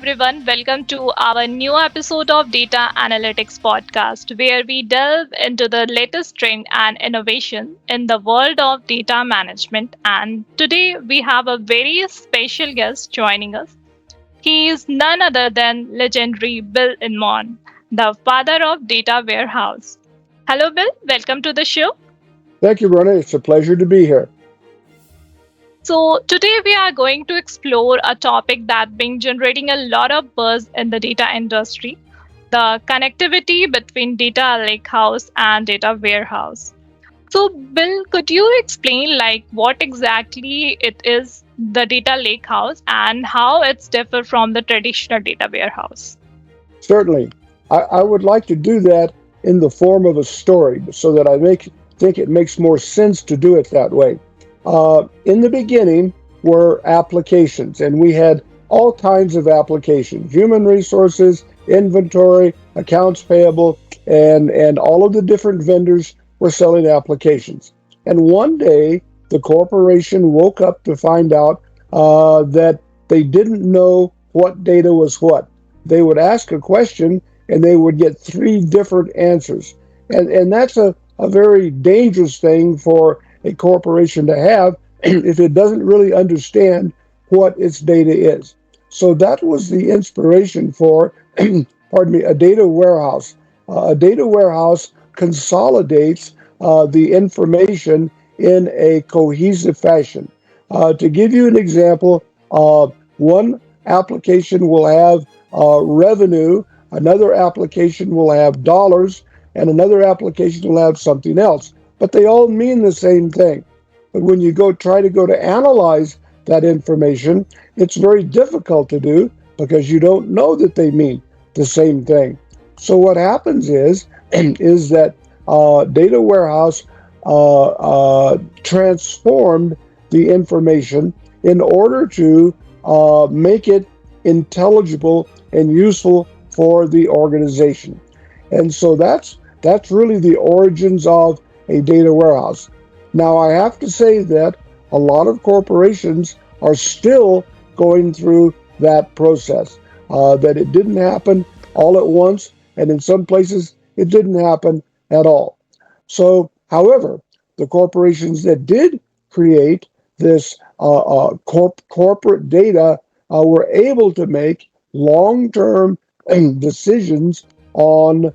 everyone. Welcome to our new episode of Data Analytics Podcast, where we delve into the latest trend and innovation in the world of data management. And today we have a very special guest joining us. He is none other than legendary Bill Inmon, the father of data warehouse. Hello, Bill. Welcome to the show. Thank you, Prerna. It's a pleasure to be here. So, today we are going to explore a topic that's been generating a lot of buzz in the data industry, the connectivity between data lakehouse and data warehouse. So, Bill, could you explain what exactly it is, the data lakehouse, and how it's different from the traditional data warehouse? Certainly. I would like to do that in the form of a story so that think it makes more sense to do it that way. In the beginning were applications, and we had all kinds of applications: human resources, inventory, accounts payable, and all of the different vendors were selling applications. And one day, the corporation woke up to find out that they didn't know what data was what. They would ask a question, and they would get three different answers. And that's a very dangerous thing for a corporation to have if it doesn't really understand what its data is. So that was the inspiration for, pardon me, a data warehouse. A data warehouse consolidates the information in a cohesive fashion. To give you an example, one application will have revenue, another application will have dollars, and another application will have something else. But they all mean the same thing. But when you try to analyze that information, it's very difficult to do because you don't know that they mean the same thing. So what happens is that data warehouse transformed the information in order to make it intelligible and useful for the organization. And so that's really the origins of a data warehouse. Now, I have to say that a lot of corporations are still going through that process, that it didn't happen all at once, and in some places it didn't happen at all. So, however, the corporations that did create this corporate data were able to make long-term decisions on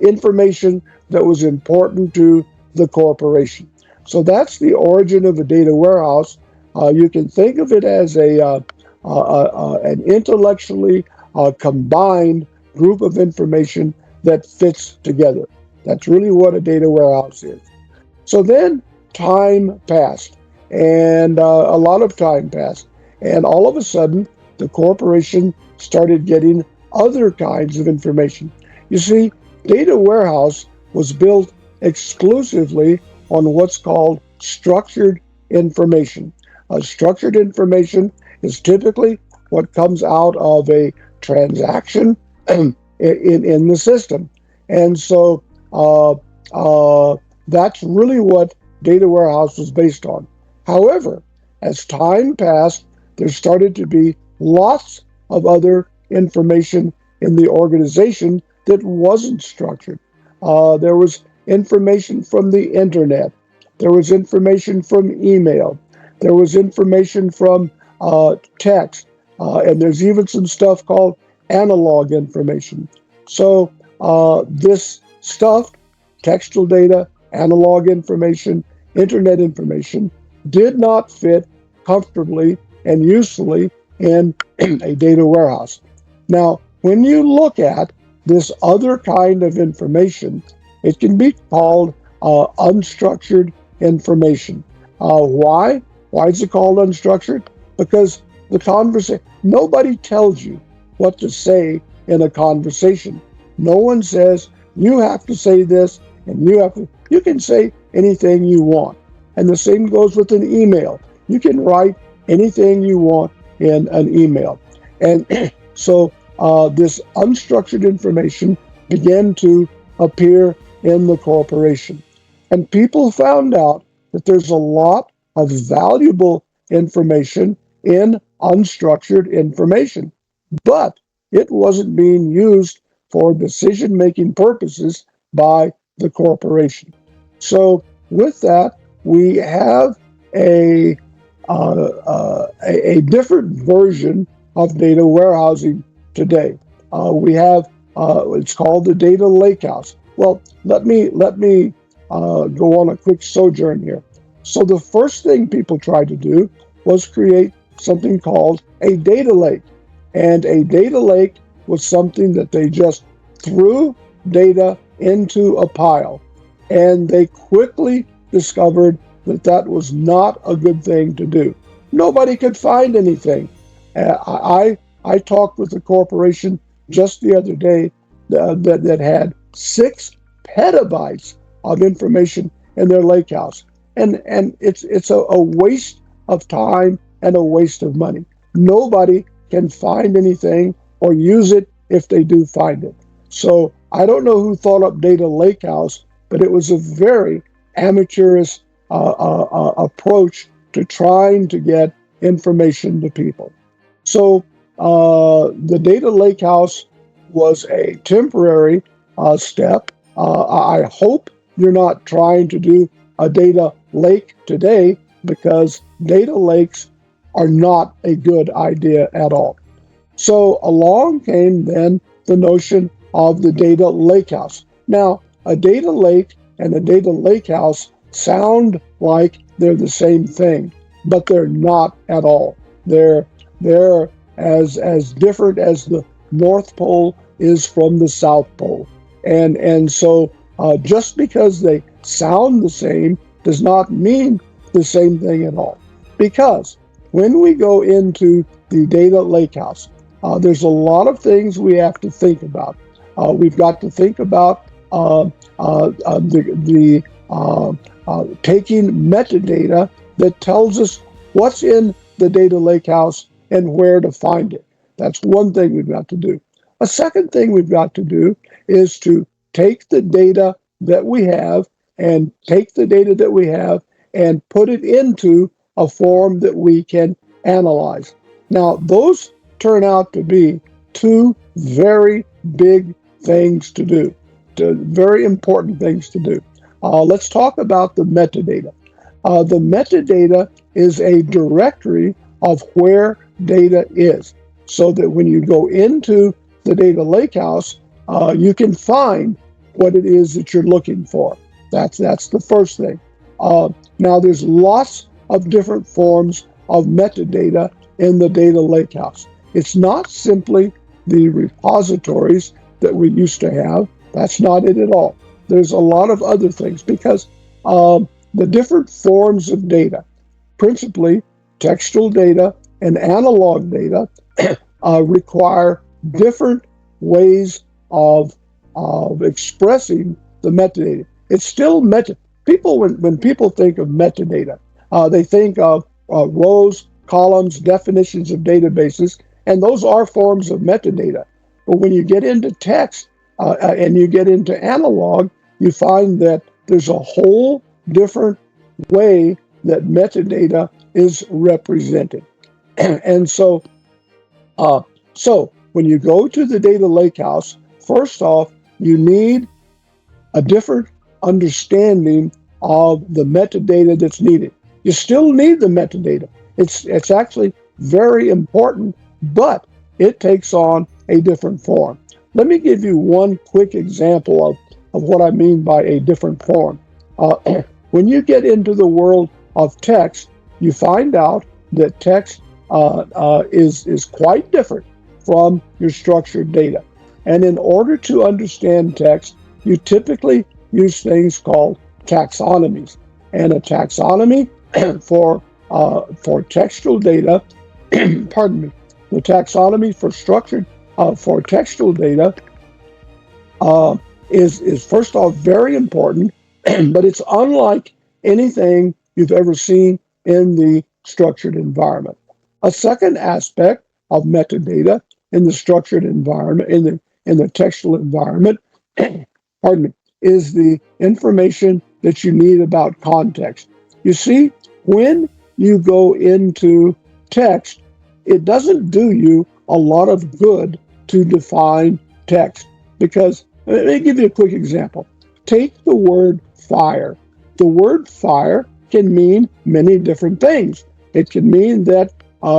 information that was important to the corporation. So that's the origin of a data warehouse. You can think of it as an intellectually combined group of information that fits together. That's really what a data warehouse is. So then time passed, and a lot of time passed, and all of a sudden the corporation started getting other kinds of information. You see, data warehouse was built exclusively on what's called structured information. Structured information is typically what comes out of a transaction in the system. And so that's really what data warehouse was based on. However, as time passed, there started to be lots of other information in the organization that wasn't structured. There was information from the internet. There was information from email. There was information from text. And there's even some stuff called analog information. So this stuff, textual data, analog information, internet information, did not fit comfortably and usefully in a data warehouse. Now, when you look at this other kind of information, it can be called unstructured information. Why? Why is it called unstructured? Because nobody tells you what to say in a conversation. No one says, you have to say this, and you can say anything you want. And the same goes with an email. You can write anything you want in an email. And so this unstructured information began to appear in the corporation. And people found out that there's a lot of valuable information in unstructured information, but it wasn't being used for decision-making purposes by the corporation. So with that, we have a a different version of data warehousing today. We have it's called the data lakehouse. Well, let me go on a quick sojourn here. So the first thing people tried to do was create something called a data lake, and a data lake was something that they just threw data into a pile, and they quickly discovered that that was not a good thing to do. Nobody could find anything. I talked with a corporation just the other day that had 6 petabytes of information in their lake house, and it's a waste of time and a waste of money. Nobody can find anything or use it if they do find it. So I don't know who thought up data lakehouse, but it was a very amateurish approach to trying to get information to people. So the data lakehouse was a temporary step. I hope you're not trying to do a data lake today, because data lakes are not a good idea at all. So along came then the notion of the data lakehouse. Now, a data lake and a data lakehouse sound like they're the same thing, but they're not at all. They're as different as the North Pole is from the South Pole, and so just because they sound the same does not mean the same thing at all. Because when we go into the data lakehouse, there's a lot of things we have to think about. We've got to think about taking metadata that tells us what's in the data lakehouse and where to find it. That's one thing we've got to do. A second thing we've got to do is to take the data that we have and put it into a form that we can analyze. Now, those turn out to be two very big things to do, very important things to do. Let's talk about the metadata. The metadata is a directory of where data is, so that when you go into the data lakehouse, you can find what it is that you're looking for. That's the first thing. Now, there's lots of different forms of metadata in the data lakehouse. It's not simply the repositories that we used to have. That's not it at all. There's a lot of other things, because the different forms of data, principally textual data and analog data, require different ways of expressing the metadata. It's still people, when people think of metadata, they think of rows, columns, definitions of databases, and those are forms of metadata. But when you get into text and you get into analog, you find that there's a whole different way that metadata is represented. And so when you go to the data lakehouse, first off, you need a different understanding of the metadata that's needed. You still need the metadata. It's actually very important, but it takes on a different form. Let me give you one quick example of what I mean by a different form. When you get into the world of text, you find out that text is quite different from your structured data. And in order to understand text, you typically use things called taxonomies. And a taxonomy for textual data, pardon me, the taxonomy for textual data is first off very important, but it's unlike anything you've ever seen in the structured environment. A second aspect of metadata in the structured environment, in the textual environment, pardon me, is the information that you need about context. You see, when you go into text, it doesn't do you a lot of good to define text. Because, let me give you a quick example. Take the word fire. The word fire can mean many different things. It can mean that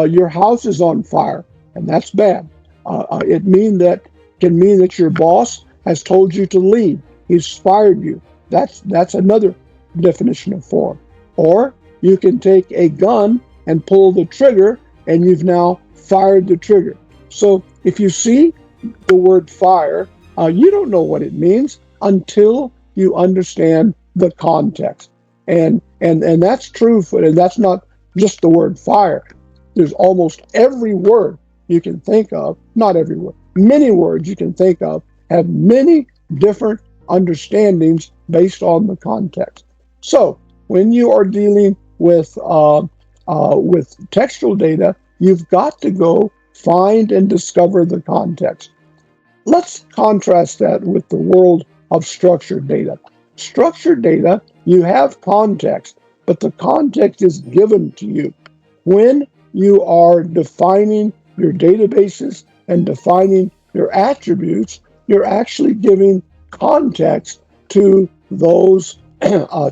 your house is on fire, and that's bad. It can mean that your boss has told you to leave. He's fired you. That's another definition of fire. Or you can take a gun and pull the trigger, and you've now fired the trigger. So if you see the word fire, you don't know what it means until you understand the context. And that's true and that's not just the word fire. There's almost every word you can think of, not every word, many words you can think of have many different understandings based on the context. So when you are dealing with textual data, you've got to go find and discover the context. Let's contrast that with the world of structured data. Structured data, you have context, but the context is given to you. When you are defining your databases and defining your attributes, you're actually giving context to those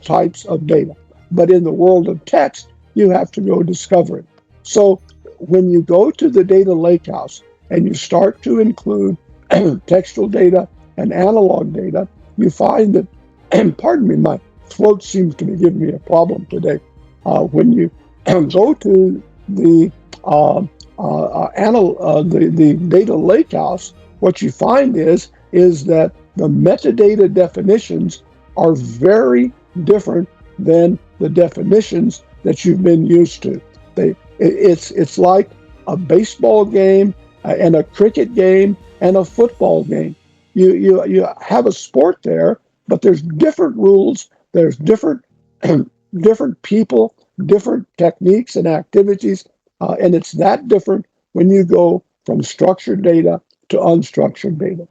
types of data. But in the world of text, you have to go discover it. So when you go to the data lakehouse and you start to include textual data and analog data, you find that, and pardon me, my throat seems to be giving me a problem today. When you go to the data lakehouse, what you find is that the metadata definitions are very different than the definitions that you've been used to. It's like a baseball game and a cricket game and a football game. You have a sport there, but there's different rules, there's different different people, different techniques and activities, and it's that different when you go from structured data to unstructured data.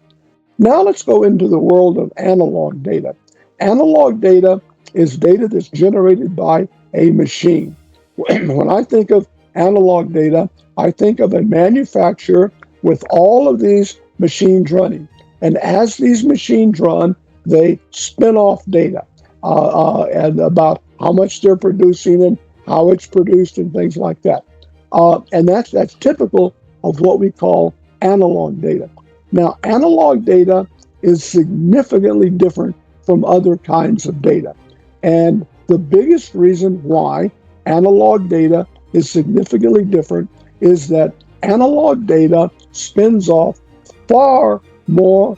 Now let's go into the world of analog data. Analog data is data that's generated by a machine. When I think of analog data, I think of a manufacturer with all of these machines running. And as these machines run, they spin off data and about how much they're producing and how it's produced and things like that. And that's typical of what we call analog data. Now, analog data is significantly different from other kinds of data. And the biggest reason why analog data is significantly different is that analog data spins off far more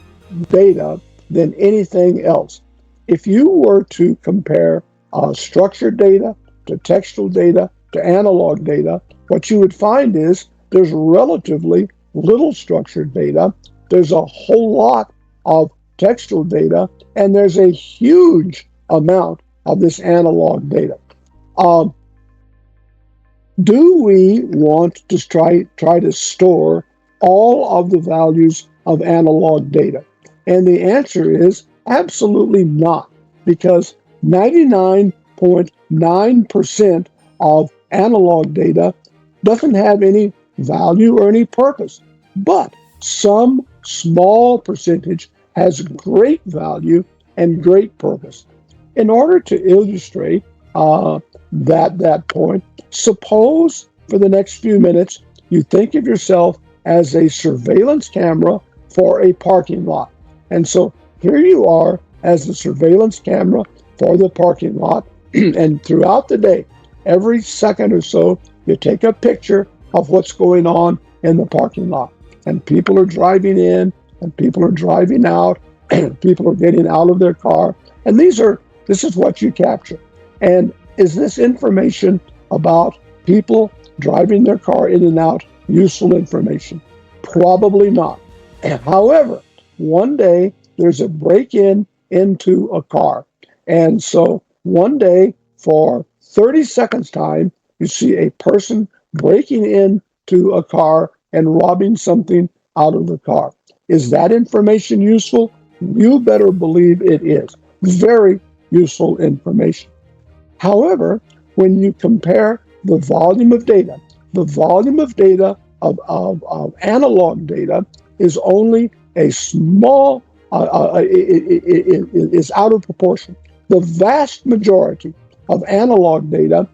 data than anything else. If you were to compare structured data to textual data to analog data, what you would find is there's relatively little structured data, there's a whole lot of textual data, and there's a huge amount of this analog data. Do we want to try to store all of the values of analog data? And the answer is absolutely not, because 99.9% of analog data doesn't have any value or any purpose, but some small percentage has great value and great purpose. In order to illustrate that point, suppose for the next few minutes you think of yourself as a surveillance camera for a parking lot. And so here you are as the surveillance camera for the parking lot, and throughout the day, every second or so, you take a picture of what's going on in the parking lot. And people are driving in, and people are driving out, and people are getting out of their car. And this is what you capture. And is this information about people driving their car in and out useful information? Probably not. However, one day there's a break-in into a car. And so one day for 30 seconds time, you see a person breaking into a car and robbing something out of the car. Is that information useful? You better believe it is. Very useful information. However, when you compare the volume of data the volume of data of analog data is only a small, is out of proportion. The vast majority of analog data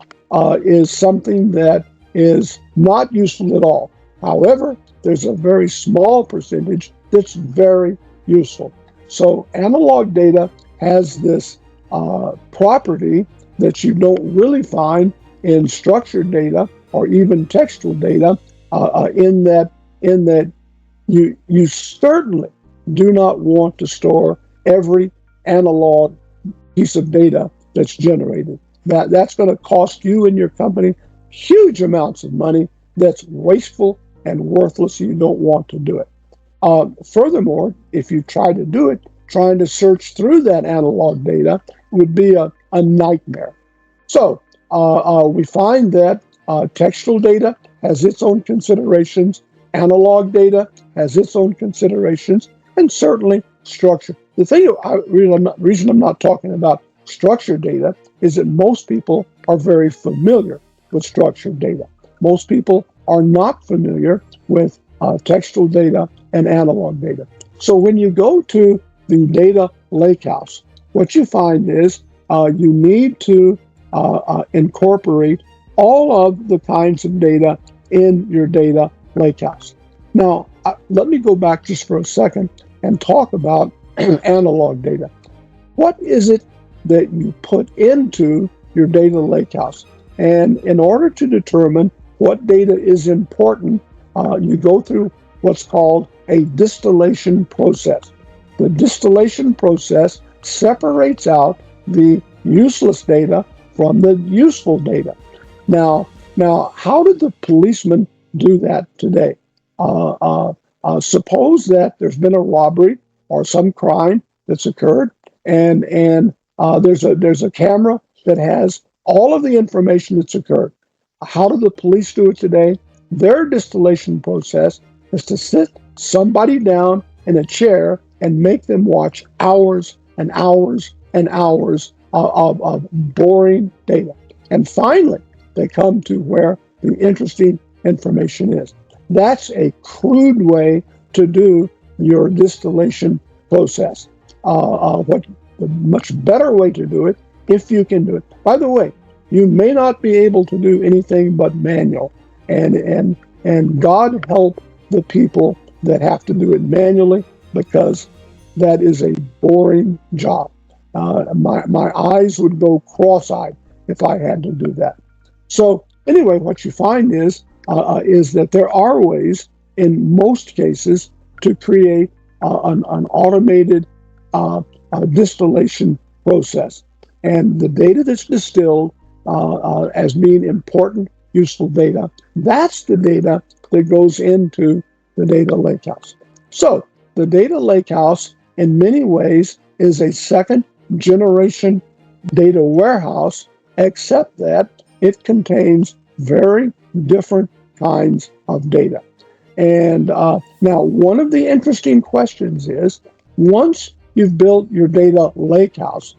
is something that is not useful at all. However, there's a very small percentage that's very useful. So analog data has this property that you don't really find in structured data or even textual data, in that you certainly do not want to store every analog piece of data that's generated. That's going to cost you and your company huge amounts of money. That's wasteful and worthless. You don't want to do it. Furthermore, if you try to do it, trying to search through that analog data would be a nightmare. So we find that textual data has its own considerations, analog data has its own considerations, and certainly structure. The reason I'm not talking about structured data is that most people are very familiar with structured data. Most people are not familiar with textual data and analog data. So when you go to the data lakehouse, what you find is you need to incorporate all of the kinds of data in your data lakehouse. Now, let me go back just for a second and talk about analog data. What is it that you put into your data lakehouse? And in order to determine what data is important, you go through what's called a distillation process. The distillation process separates out the useless data from the useful data. Now, how did the policeman do that today? Suppose that there's been a robbery or some crime that's occurred, and there's a camera that has all of the information that's occurred. How do the police do it today? Their distillation process is to sit somebody down in a chair and make them watch hours and hours and hours of boring data. And finally, they come to where the interesting information is. That's a crude way to do your distillation process. What the much better way to do it, if you can do it. By the way, you may not be able to do anything but manual, and God help the people that have to do it manually, because that is a boring job. My eyes would go cross-eyed if I had to do that. So anyway, what you find is that there are ways, in most cases, to create an automated distillation process. And the data that's distilled as being important, useful data, that's the data that goes into the data lakehouse. So the data lakehouse, in many ways, is a second generation data warehouse, except that it contains very different kinds of data. And now, one of the interesting questions is, once you've built your data lakehouse,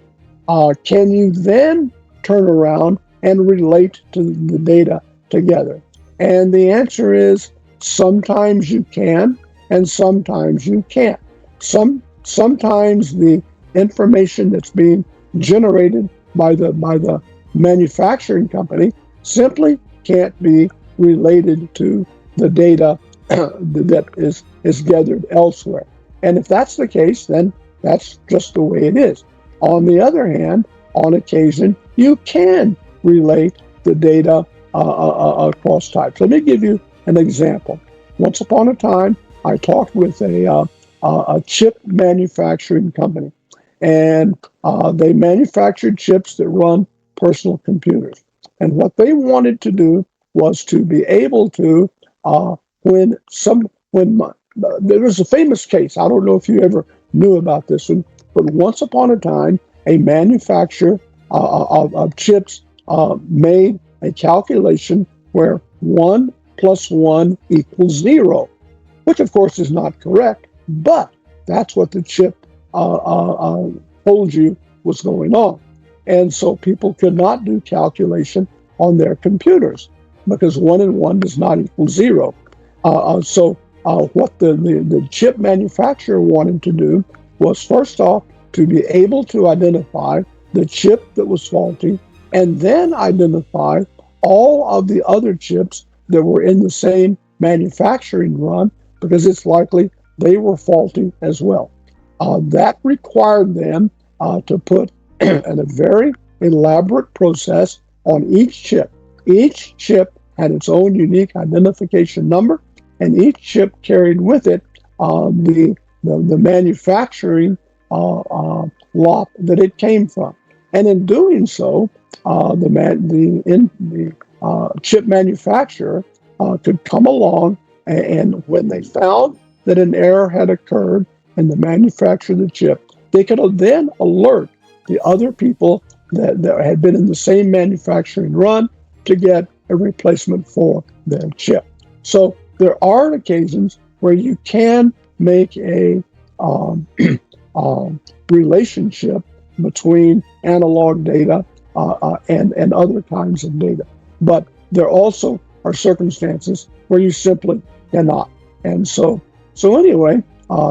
can you then turn around and relate to the data together? And the answer is, sometimes you can, and sometimes you can't. Sometimes the information that's being generated by the manufacturing company simply can't be related to the data that is gathered elsewhere. And if that's the case, then that's just the way it is. On the other hand, on occasion, you can relate the data across types. Let me give you an example. Once upon a time, I talked with a chip manufacturing company, and they manufactured chips that run personal computers. And what they wanted to do was to be able to, there was a famous case, I don't know if you ever knew about this one, but once upon a time, a manufacturer of chips made a calculation where 1 + 1 = 0, which of course is not correct, but that's what the chip told you was going on. And so people could not do calculation on their computers. because 1 and 1 does not equal 0. What the chip manufacturer wanted to do was, first off, to be able to identify the chip that was faulty, and then identify all of the other chips that were in the same manufacturing run, because it's likely they were faulty as well. That required them to put in a very elaborate process on each chip. Each chip had its own unique identification number, and each chip carried with it the manufacturing lot that it came from. And in doing so, the chip manufacturer could come along, and when they found that an error had occurred in the manufacture of the chip, they could then alert the other people that had been in the same manufacturing run to get a replacement for their chip. So there are occasions where you can make a relationship between analog data and other kinds of data. But there also are circumstances where you simply cannot. And so anyway,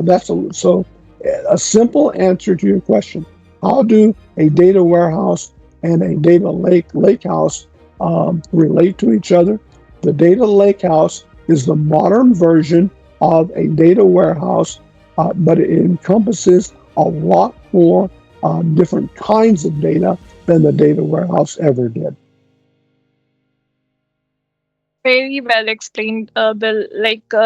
that's a simple answer to your question. How do a data warehouse and a data lakehouse relate to each other? The data lakehouse is the modern version of a data warehouse, but it encompasses a lot more different kinds of data than the data warehouse ever did. Very well explained, Bill.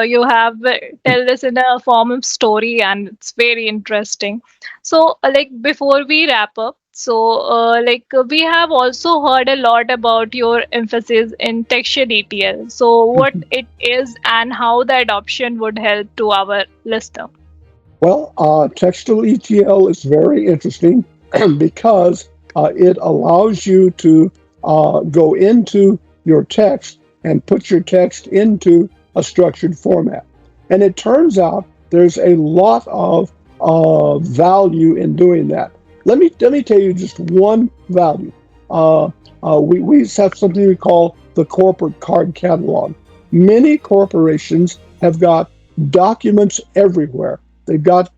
You have tell this in a form of story, and it's very interesting. So, before we wrap up, we have also heard a lot about your emphasis in texture ETL. So, what it is and how the adoption would help to our listener. Well, textual ETL is very interesting because it allows you to go into your text and put your text into a structured format. And it turns out there's a lot of value in doing that. Let me tell you just one value. We have something we call the corporate card catalog. Many corporations have got documents everywhere. They've got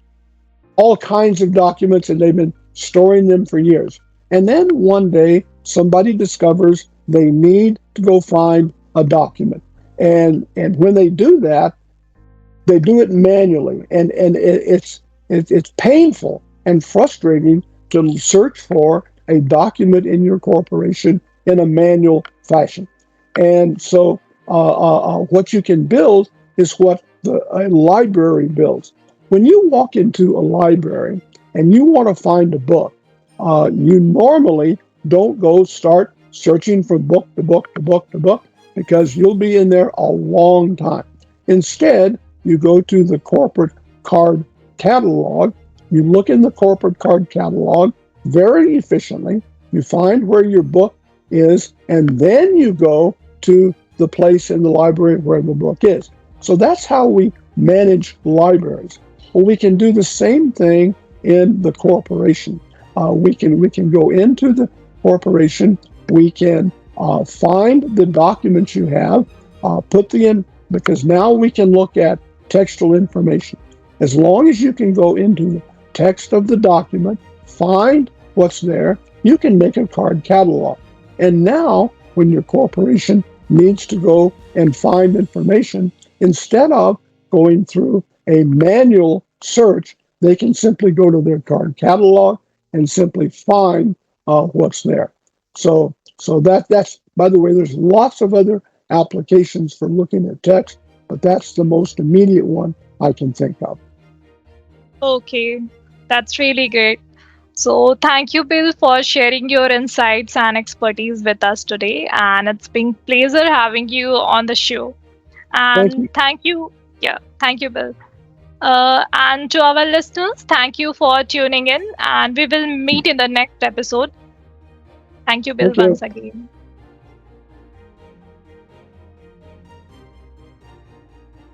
all kinds of documents, and they've been storing them for years. And then one day, somebody discovers they need to go find a document. And when they do that, they do it manually. And it's painful and frustrating to search for a document in your corporation in a manual fashion. And so what you can build is what a library builds. When you walk into a library and you want to find a book, you normally don't go start searching from book to book to book to book, because you'll be in there a long time. Instead, you go to the corporate card catalog, you look in the corporate card catalog very efficiently, you find where your book is, and then you go to the place in the library where the book is. So that's how we manage libraries. Well, we can do the same thing in the corporation. We can go into the corporation, we can find the documents you have, put them in, because now we can look at textual information. As long as you can go into the text of the document, find what's there, you can make a card catalog. And now, when your corporation needs to go and find information, instead of going through a manual search, they can simply go to their card catalog and simply find what's there. So that's, by the way, there's lots of other applications for looking at text, but that's the most immediate one I can think of. Okay, that's really great. So thank you, Bill, for sharing your insights and expertise with us today. And it's been pleasure having you on the show. And thank you. Yeah, thank you, Bill. And to our listeners, thank you for tuning in. And we will meet in the next episode. Thank you, Bill, once again.